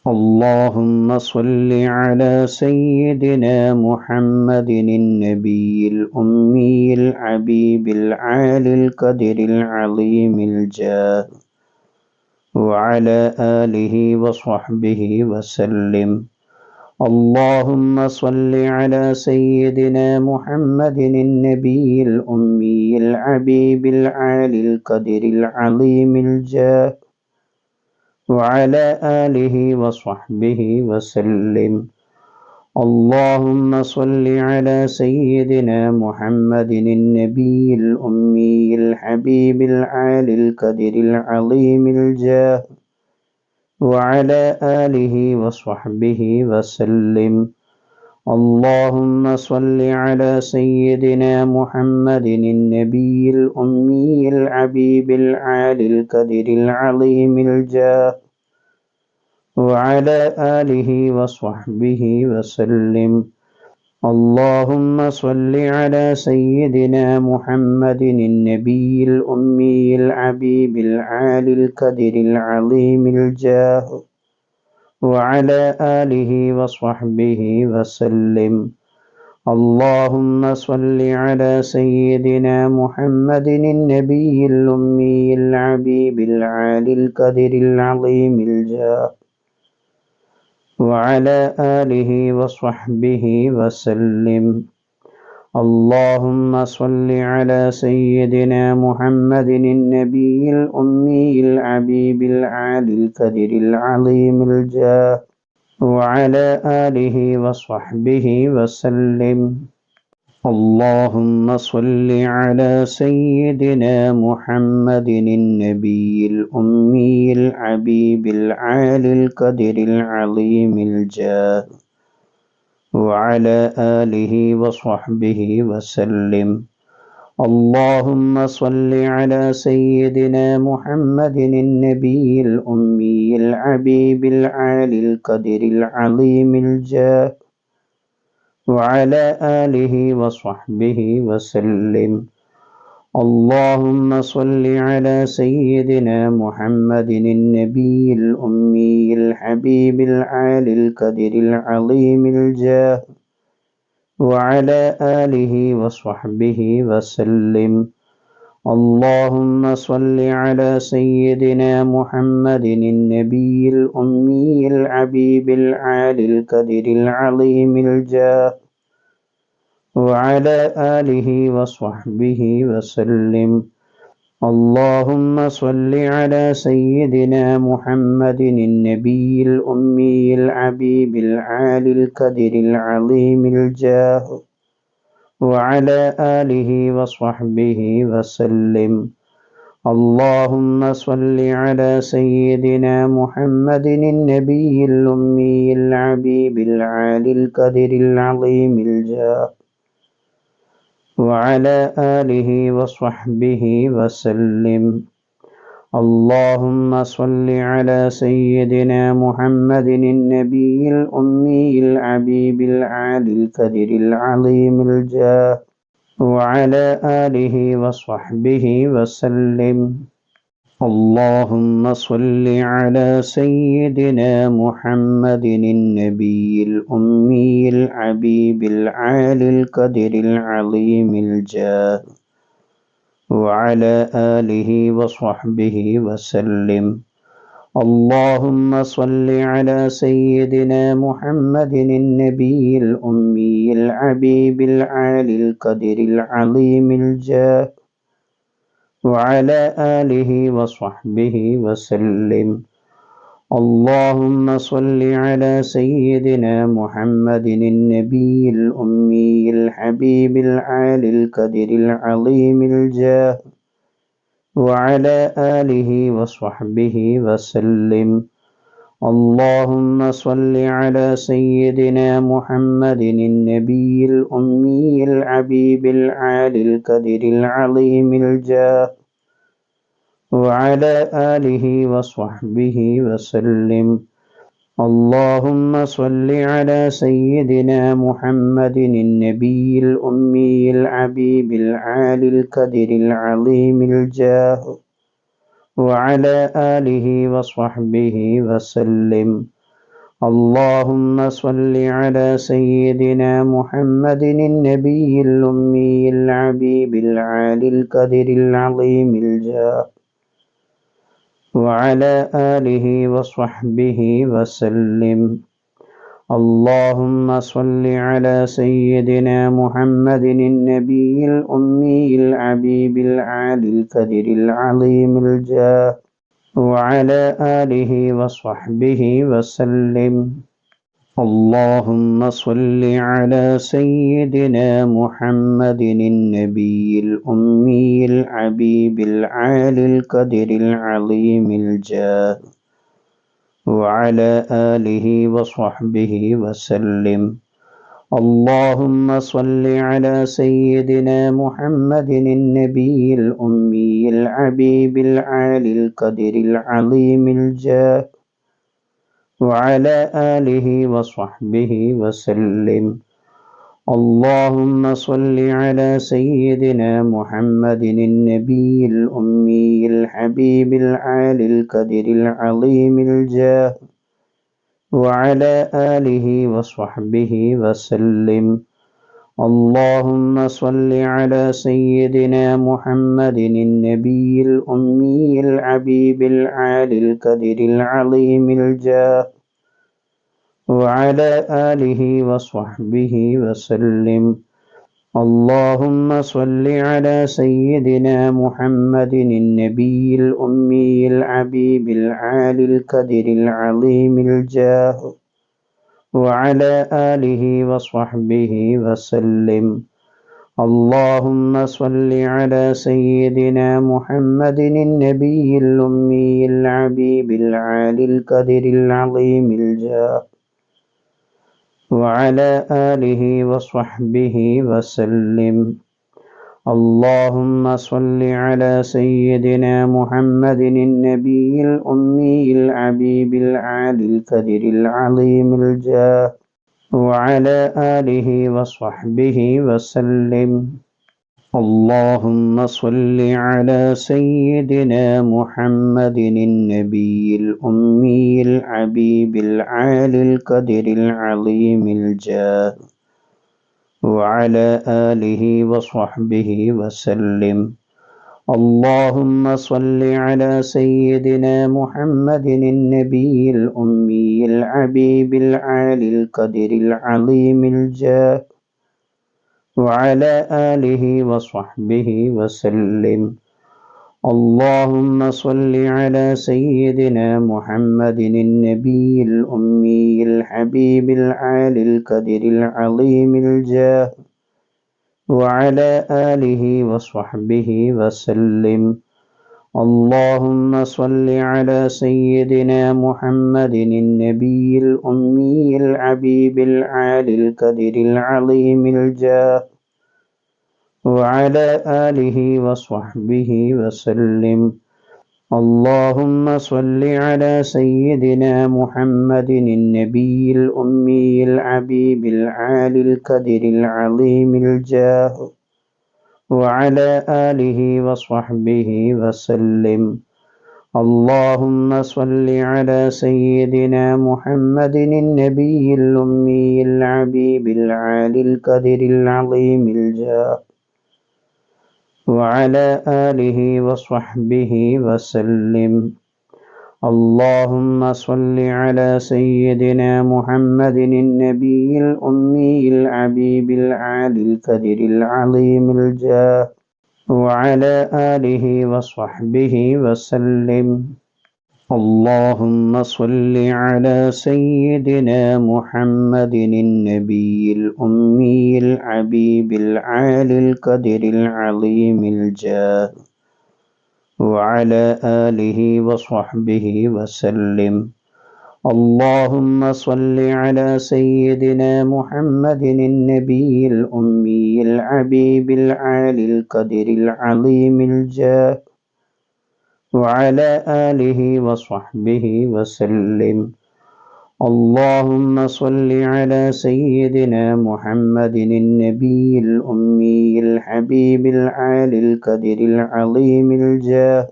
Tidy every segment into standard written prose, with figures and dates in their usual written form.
اللهم صل على سيدنا محمد النبي الأمي الحبيب العالي القدر العظيم الجاه وعلى آله وصحبه وسلم. اللهم صل على سيدنا محمد النبي الأمي الحبيب العالي القدر العظيم الجاه وعلى آله وصحبه وسلم. اللهم صل على سيدنا محمد النبي الأمي الحبيب العالي القدر العظيم الجاه وعلى آله وصحبه وسلم. اللهم صل على سيدنا محمد النبي الأمي الحبيب العالي القدر العظيم الجاه وعلى آله وصحبه وسلم. اللهم صل على سيدنا محمد النبي الأمي الحبيب العالي القدر العظيم الجاه وعلى آله وصحبه وسلم. اللهم صل على سيدنا محمد النبي الأمي الحبيب العالي القدر العظيم الجاه وعلى آله وصحبه وسلم. اللهم صل على سيدنا محمد النبي الأمي الحبيب العالي القدر العظيم الجاه وعلى آله وصحبه وسلم. اللهم صل على سيدنا محمد النبي الأمي الحبيب العالي القدر العظيم الجاه وعلى آله وصحبه وسلم. اللهم صل على سيدنا محمد النبي الأمي الحبيب العالي القدر العظيم الجاه وعلى آله وصحبه وسلم. اللهم صل على سيدنا محمد النبي الأمي الحبيب العالي القدر العظيم الجاه وعلى آله وصحبه وسلم. اللهم صل على سيدنا محمد النبي الأمي الحبيب العالي القدر العظيم الجاه وعلى آله وصحبه وسلم. اللهم صل على سيدنا محمد النبي الأمي الحبيب العالي القدر العظيم الجاه وعلى آله وصحبه وسلم. اللهم صل على سيدنا محمد النبي الأمي الحبيب العالي القدر العظيم الجاه وعلى آله وصحبه وسلم. اللهم صل على سيدنا محمد النبي الأمي الحبيب العالي القدر العظيم الجاه وعلى آله وصحبه وسلم. اللهم صل على سيدنا محمد النبي الأمي الحبيب العالي القدر العظيم الجاه وعلى آله وصحبه وسلم. اللهم صل على سيدنا محمد النبي الأمي الحبيب العالي القدر العظيم الجاه وعلى آله وصحبه وسلم. اللهم صل على سيدنا محمد النبي الأمي الحبيب العالي القدر العظيم الجاه وعلى آله وصحبه وسلم. اللهم صل على سيدنا محمد النبي الأمي الحبيب العالي القدر العظيم الجاه وعلى آله وصحبه وسلم. اللهم صل على سيدنا محمد النبي الأمي الحبيب العالي القدر العظيم الجاه وعلى آله وصحبه وسلم. اللهم صل على سيدنا محمد النبي الأمي العبيب العالي القدر العظيم الجاه وعلى آله وصحبه وسلم. اللهم صل على سيدنا محمد النبي الأمي العبيب العالي القدر العظيم الجاه وعلى آله وصحبه وسلم. اللهم صل على سيدنا محمد النبي الأمي العبيب العالي القدر العظيم الجاه وعلى آله وصحبه وسلم. اللهم صل على سيدنا محمد النبي الأمي العبيب العالي القدر العظيم الجاه وعلى آله وصحبه وسلم. اللهم صل على سيدنا محمد النبي الأمي الحبيب العالي القدر العظيم الجاه وعلى آله وصحبه وسلم. اللهم صل على سيدنا محمد النبي الأمي الحبيب العالي القدر العظيم الجاه وعلى آله وصحبه وسلم. اللهم صل على سيدنا محمد النبي الأمي الحبيب العالي القدر العظيم الجاه وعلى آله وصحبه وسلم. اللهم صل على سيدنا محمد النبي الأمي الحبيب العالي القدر العظيم الجاه وعلى آله وصحبه وسلم. اللهم صل على سيدنا محمد النبي الأمي الحبيب العالي القدر العظيم الجاه وعلى آله وصحبه وسلم. اللهم صل على سيدنا محمد النبي الأمي الحبيب العالي القدر العظيم الجاه وعلى آله وصحبه وسلم. اللهم صل على سيدنا محمد النبي الأمي الحبيب العالي القدر العظيم الجاه وعلى آله وصحبه وسلم. اللهم صل على سيدنا محمد النبي الأمي الحبيب العالي القدر العظيم الجاه وعلى آله وصحبه وسلم. اللهم صل على سيدنا محمد النبي الأمي الحبيب العالي القدر العظيم الجاه وعلى آله وصحبه وسلم. اللهم صل على سيدنا محمد النبي الأمي الحبيب العالي القدر العظيم الجاه وعلى آله وصحبه وسلم. اللهم صل على سيدنا محمد النبي الأمي الحبيب العالي القدر العظيم الجاه وعلى آله وصحبه وسلم. اللهم صل على سيدنا محمد النبي الأمي الحبيب العالي القدر العظيم الجاه وعلى آله وصحبه وسلم. اللهم صل على سيدنا محمد النبي الأمي الحبيب العالي القدر العظيم الجاه وعلى آله وصحبه وسلم. اللهم صل على سيدنا محمد النبي الأمي الحبيب العالي القدر العظيم الجاه وعلى آله وصحبه وسلم. اللهم صل على سيدنا محمد النبي الأمي الحبيب العالي القدر العظيم الجاه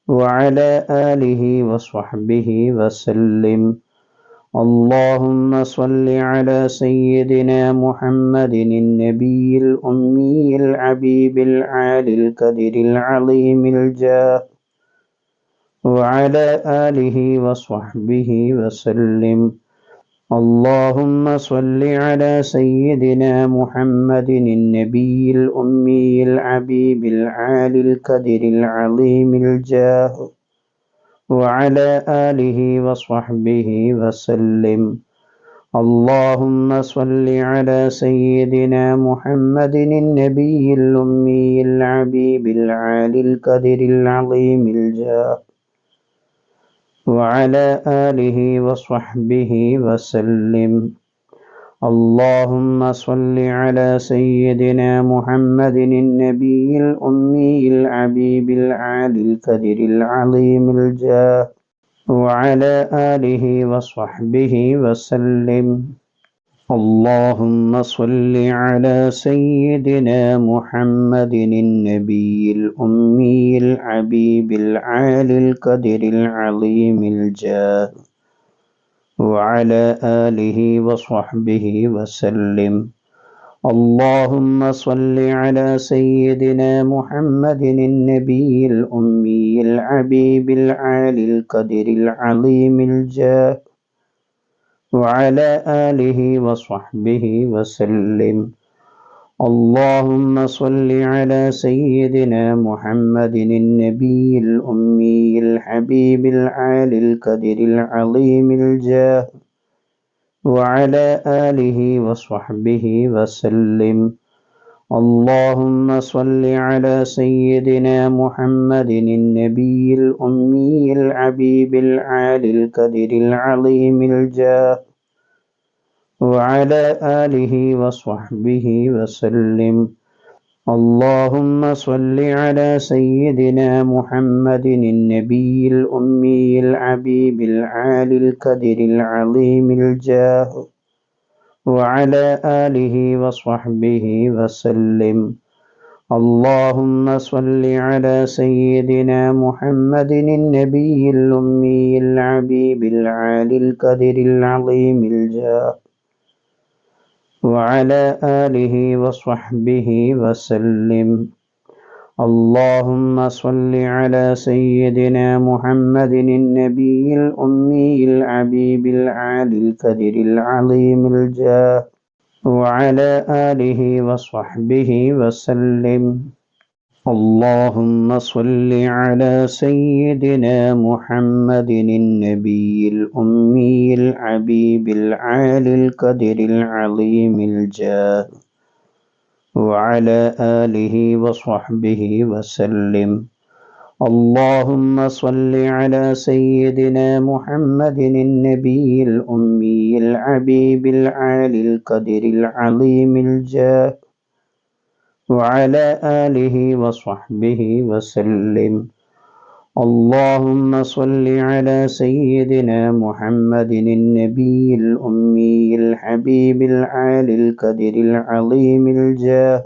وعلى آله وصحبه وسلم. اللهم صل على سيدنا محمد النبي الأمي العبيب العالي القدر العظيم الجاه وعلى آله وصحبه وسلم. اللهم صل على سيدنا محمد النبي الأمي العبيب العالي القدر العظيم الجاه وعلى آله وصحبه وسلم. اللهم صل على سيدنا محمد النبي الأمي العبيب العالي القدر العظيم الجاه وعلى آله وصحبه وسلم. اللهم صل على سيدنا محمد النبي الأمي العبيب العالي القدر العظيم الجاه وعلى آله وصحبه وسلم. اللهم صل على سيدنا محمد النبي الأمي العبيب العالي القدر العظيم الجاه وعلى آله وصحبه وسلم. اللهم صل على سيدنا محمد النبي الأمي العبيب العالي القدر العظيم الجاه وعلى آله وصحبه وسلم. اللهم صل على سيدنا محمد النبي الأمي الحبيب العالي القدر العظيم الجاه وعلى آله وصحبه وسلم. اللهم صل على سيدنا محمد النبي الأمي الحبيب العالي القدر العظيم الجاه وعلى آله وصحبه وسلم. اللهم صل على سيدنا محمد النبي الأمي الحبيب العالي القدر العظيم الجاه وعلى آله وصحبه وسلم. اللهم صل على سيدنا محمد النبي الأمي الحبيب العالي القدر العظيم الجاه وعلى آله وصحبه وسلم. اللهم صل على سيدنا محمد النبي الأمي الحبيب العالي القدر العظيم الجاه وعلى آله وصحبه وسلم. اللهم صل على سيدنا محمد النبي الأمي الحبيب العالي القدر العظيم الجاه وعلى آله وصحبه وسلم. اللهم صل على سيدنا محمد النبي الأمي الحبيب العالي القدر العظيم الجاه وعلى آله وصحبه وسلم. اللهم صل على سيدنا محمد النبي الأمي الحبيب العالي القدر العظيم الجاه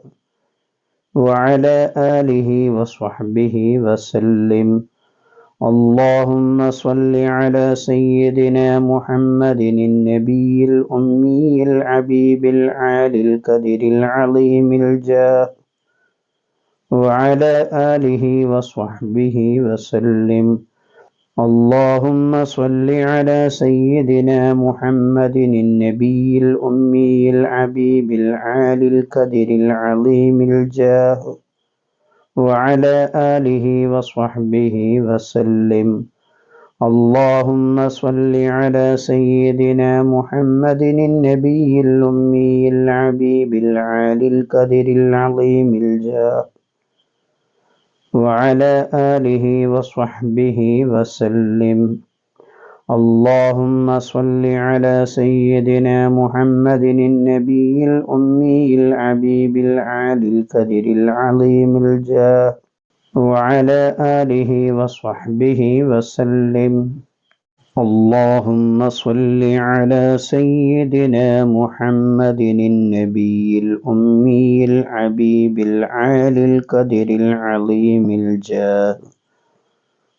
وعلى آله وصحبه وسلم. اللهم صل على سيدنا محمد النبي الأمي الحبيب العالي القدر العظيم الجاه وعلى آله وصحبه وسلم. اللهم صل على سيدنا محمد النبي الأمي الحبيب العالي القدر العظيم الجاه وعلى آله وصحبه وسلم. اللهم صل على سيدنا محمد النبي الأمي الحبيب العالي القدر العظيم الجاه وعلى آله وصحبه وسلم. اللهم صل على سيدنا محمد النبي الأمي الحبيب العالي القدر العظيم الجاه وعلى آله وصحبه وسلم. اللهم صل على سيدنا محمد النبي الأمي الحبيب العالي القدر العظيم الجاه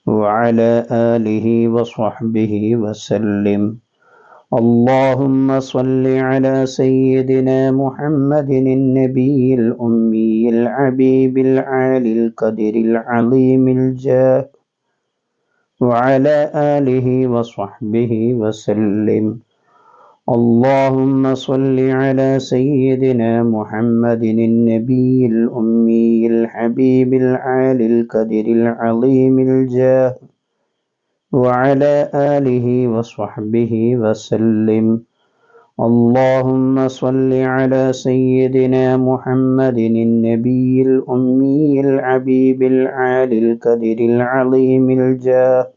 وعلى آله وصحبه وسلم. اللهم صل على سيدنا محمد النبي الأمي العبيب العالي القدر العظيم الجاه وعلى آله وصحبه وسلم. اللهم صل على سيدنا محمد النبي الأمي الحبيب العالي القدر العظيم الجاه وعلى آله وصحبه وسلم. اللهم صل على سيدنا محمد النبي الأمي الحبيب العالي القدر العظيم الجاه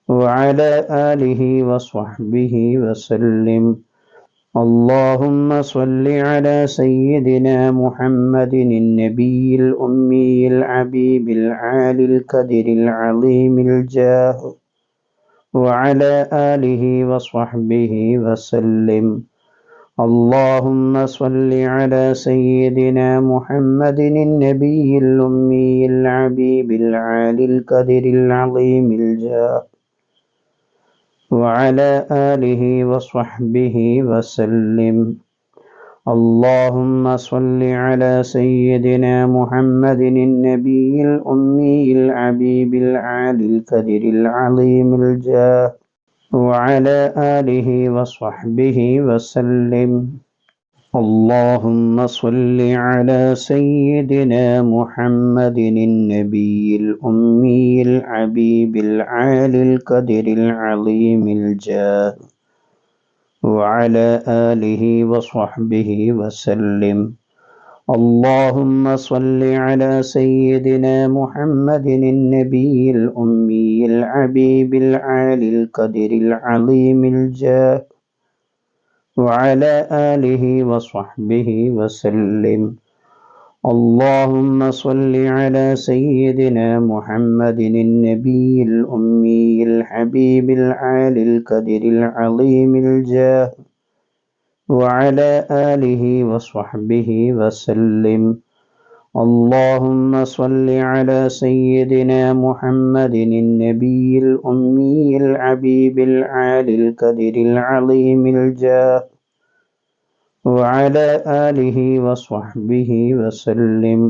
وعلى آله وصحبه وسلم. اللهم صل على سيدنا محمد النبي الأمي الحبيب العالي القدر العظيم الجاه وعلى آله وصحبه وسلم. اللهم صل على سيدنا محمد النبي الأمي الحبيب العالي القدر العظيم الجاه وعلى آله وصحبه وسلم. اللهم صل على سيدنا محمد النبي الأمي الحبيب العالي القدر العظيم الجاه وعلى آله وصحبه وسلم. اللهم صل على سيدنا محمد النبي الأمي الحبيب العالي القدر العظيم الجاه وعلى آله وصحبه وسلم. اللهم صل على سيدنا محمد النبي الأمي الحبيب العالي القدر العظيم الجاه وعلى آله وصحبه وسلم. اللهم صل على سيدنا محمد النبي الأمي الحبيب العالي القدر العظيم الجاه وعلى آله وصحبه وسلم. اللهم صل على سيدنا محمد النبي الأمي الحبيب العالي القدر العظيم الجاه وعلى آله وصحبه وسلم.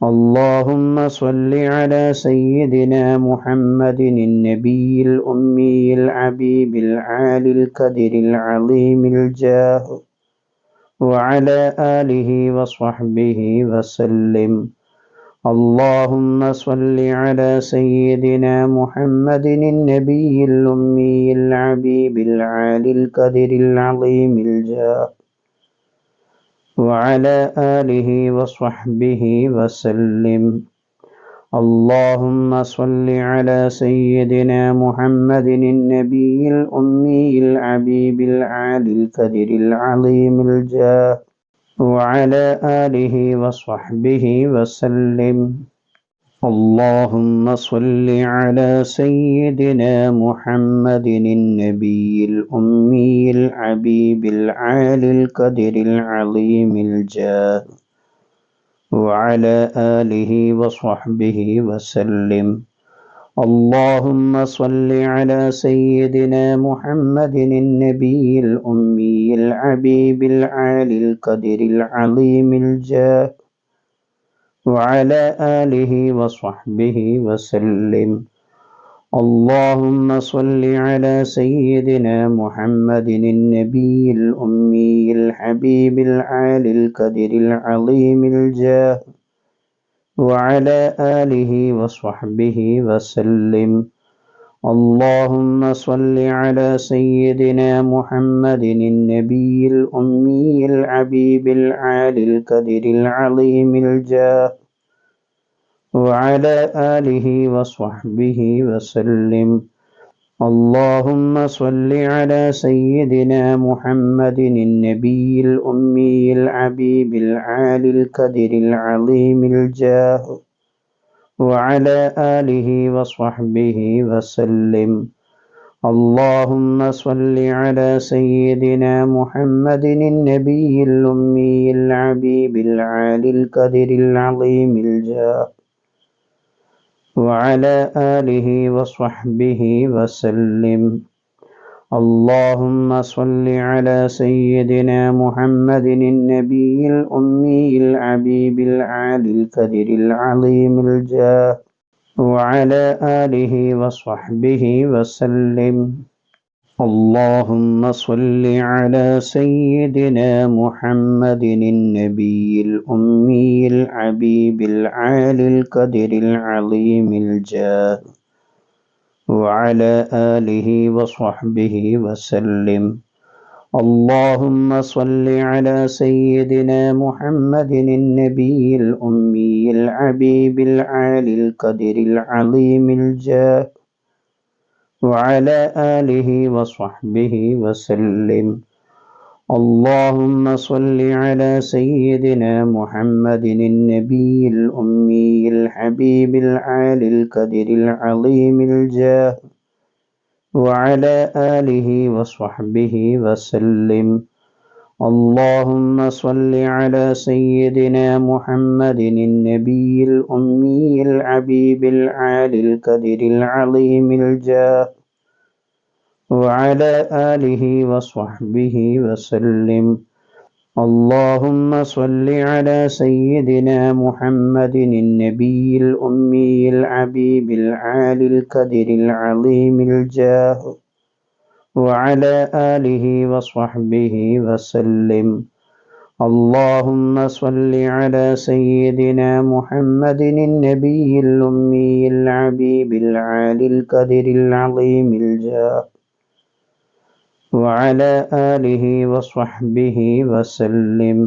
اللهم صل على سيدنا محمد النبي الأمي الحبيب العالي القدر العظيم الجاه وعلى آله وصحبه وسلم. اللهم صل على سيدنا محمد النبي الأمي الحبيب العالي القدر العظيم الجاه وعلى آله وصحبه وسلم. اللهم صل على سيدنا محمد النبي الأمي الحبيب العالي القدر العظيم الجاه وعلى آله وصحبه وسلم. اللهم صل على سيدنا محمد النبي الأمي الحبيب العالي القدر العظيم الجاه وعلى آله وصحبه وسلم. اللهم صل على سيدنا محمد النبي الأمي الحبيب العالي القدر العظيم الجاه وعلى آله وصحبه وسلم. اللهم صل على سيدنا محمد النبي الأمي الحبيب العالي القدر العظيم الجاه وعلى آله وصحبه وسلم. اللهم صل على سيدنا محمد النبي الأمي الحبيب العالي القدر العظيم الجاه وعلى آله وصحبه وسلم. اللهم صل على سيدنا محمد النبي الأمي الحبيب العالي القدر العظيم الجاه وعلى آله وصحبه وسلم. اللهم صل على سيدنا محمد النبي الأمي الحبيب العالي القدر العظيم الجاه وعلى آله وصحبه وسلم. اللهم صل على سيدنا محمد النبي الأمي العبيب العالي القدر العظيم الجاه وعلى آله وصحبه وسلم. اللهم صل على سيدنا محمد النبي الأمي العبيب العالي القدر العظيم الجاه وعلى آله وصحبه وسلم. اللهم صل على سيدنا محمد النبي الأمي العبيب العالي القدر العظيم الجاه وعلى آله وصحبه وسلم. اللهم صل على سيدنا محمد النبي الأمي الحبيب العالي القدر العظيم الجاه وعلى آله وصحبه وسلم. اللهم صل على سيدنا محمد النبي الأمي الحبيب العالي القدر العظيم الجاه وعلى آله وصحبه وسلم. اللهم صل على سيدنا محمد النبي الأمي الحبيب العالي القدر العظيم الجاه وعلى آله وصحبه وسلم. اللهم صل على سيدنا محمد النبي الأمي الحبيب العالي القدر العظيم الجاه وعلى آله وصحبه وسلم.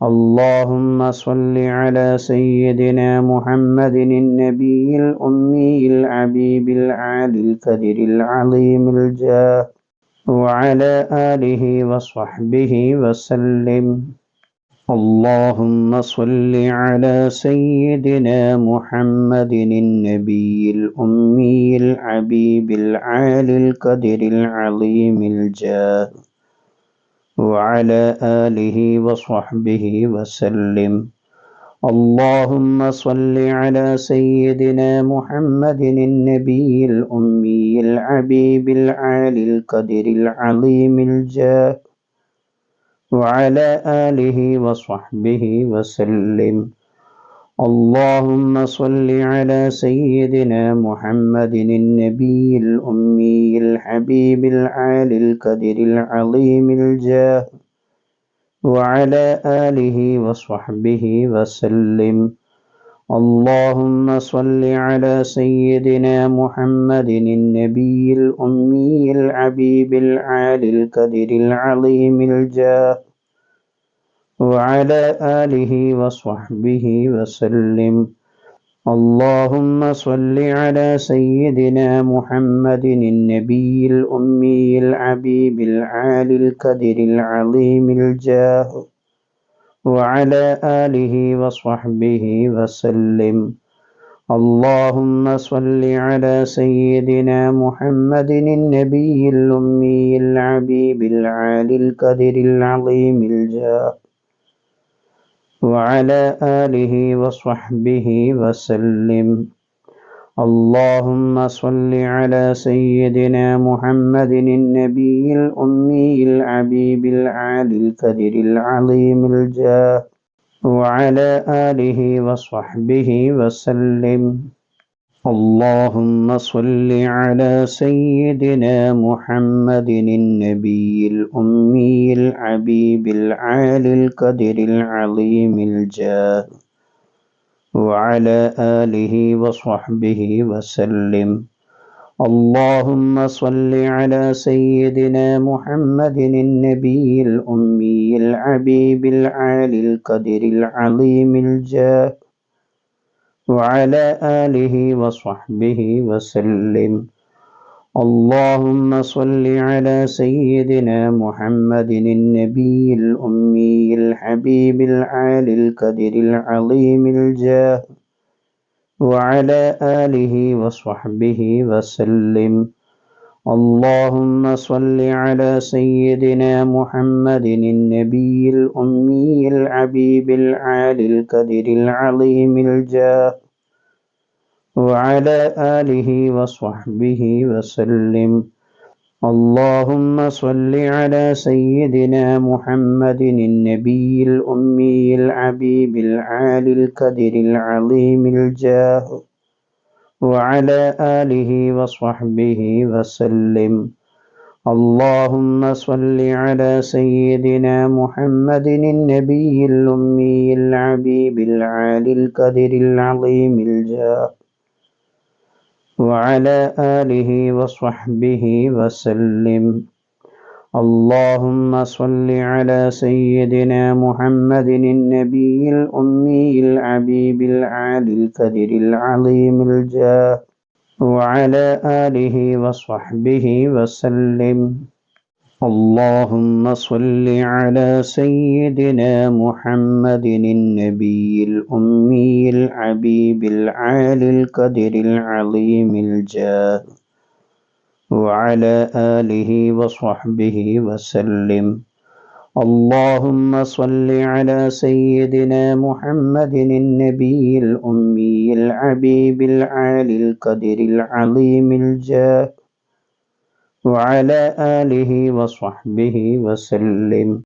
اللهم صل على سيدنا محمد النبي الأمي الحبيب العالي القدر العظيم الجاه وعلى آله وصحبه وسلم. اللهم صل على سيدنا محمد النبي الأمي الحبيب العالي القدر العظيم الجاه وعلى آله وصحبه وسلم. اللهم صل على سيدنا محمد النبي الأمي الحبيب العالي القدر العظيم الجاه وعلى آله وصحبه وسلم. اللهم صل على سيدنا محمد النبي الأمي الحبيب العالي القدر العظيم الجاه وعلى آله وصحبه وسلم. اللهم صل على سيدنا محمد النبي الأمي الحبيب العالي القدر العظيم الجاه وعلى آله وصحبه وسلم. اللهم صل على سيدنا محمد النبي الأمي الحبيب العالي القدر العظيم الجاه وعلى آله وصحبه وسلم. اللهم صل على سيدنا محمد النبي الأمي الحبيب العالي القدر العظيم الجاه وعلى آله وصحبه وسلم. اللهم صل على سيدنا محمد النبي الأمي الحبيب العالي القدر العظيم الجاه وعلى آله وصحبه وسلم. اللهم صل على سيدنا محمد النبي الأمي الحبيب العالي القدر العظيم الجاه وعلى آله وصحبه وسلم. اللهم صل على سيدنا محمد النبي الأمي الحبيب العالي القدر العظيم الجاه وعلى آله وصحبه وسلم. اللهم صل على سيدنا محمد النبي الأمي الحبيب العالي القدر العظيم الجاه وعلى آله وصحبه وسلم. اللهم صل على سيدنا محمد النبي الأمي الحبيب العالي القدر العظيم الجاه وعلى آله وصحبه وسلم. اللهم صل على سيدنا محمد النبي الأمي العبيب العالي القدر العظيم الجاه وعلى آله وصحبه وسلم. اللهم صل على سيدنا محمد النبي الأمي العبيب العالي القدر العظيم الجاه وعلى آله وصحبه وسلم. اللهم صل على سيدنا محمد النبي الأمي العبيب العالي القدر العظيم الجاه وعلى آله وصحبه وسلم. اللهم صل على سيدنا محمد النبي الأمي العبيب العالي القدر العظيم الجاه وعلى آله وصحبه وسلم. اللهم صل على سيدنا محمد النبي الأمي العبيب العالي القدر العظيم الجاه وعلى آله وصحبه وسلم.